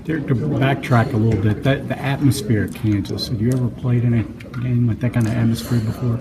Derek, to backtrack a little bit, the atmosphere at Kansas, have you ever played in a game with that kind of atmosphere before?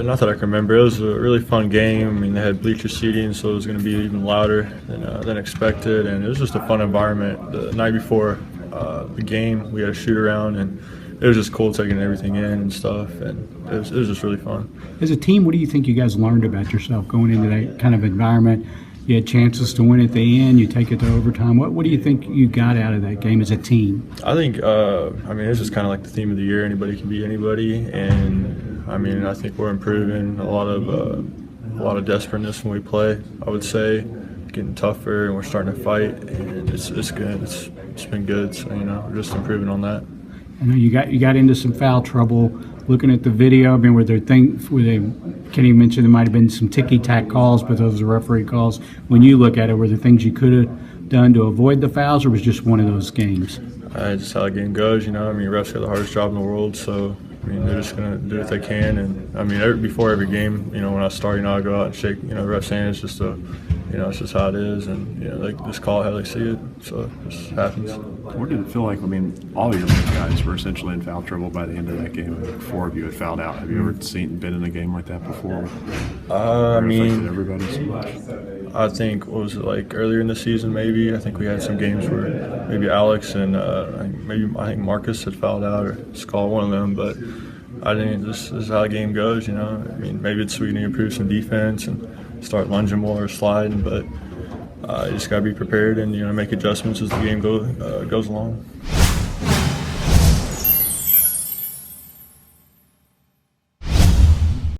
Not that I can remember. It was a really fun game. I mean, they had bleacher seating, so it was going to be even louder than expected, and it was just a fun environment. The night before the game, we had a shoot around, and it was just cool taking everything in and stuff, and it was just really fun. As a team, what do you think you guys learned about yourself going into that kind of environment? You had chances to win at the end. You take it to overtime. What do you think you got out of that game as a team? I think, it's just kind of like the theme of the year. Anybody can beat anybody, and I think we're improving. A lot of desperateness when we play. I would say, getting tougher, and we're starting to fight, and it's good. It's been good. So we're just improving on that. I know you got into some foul trouble. Looking at the video, were there things where Kenny mentioned there might have been some ticky-tack calls, but those are referee calls. When you look at it, were there things you could have done to avoid the fouls, or was it just one of those games? Just how the game goes, refs got the hardest job in the world, so they're just gonna do what they can. And before every game, when I start, I go out and shake, refs' hands just to, it's just how it is, and they just call it how they see it, so it just happens. What did it feel like? All your guys were essentially in foul trouble by the end of that game. Four of you had fouled out. Have you ever been in a game like that before? Affected everybody so much. I think, what was it, like earlier in the season maybe? I think we had some games where maybe Alex and I think Marcus had fouled out, or Skull, one of them, but I think this is how the game goes, maybe it's so we need to improve some defense and start lunging more or sliding, but you just got to be prepared and make adjustments as the game goes along.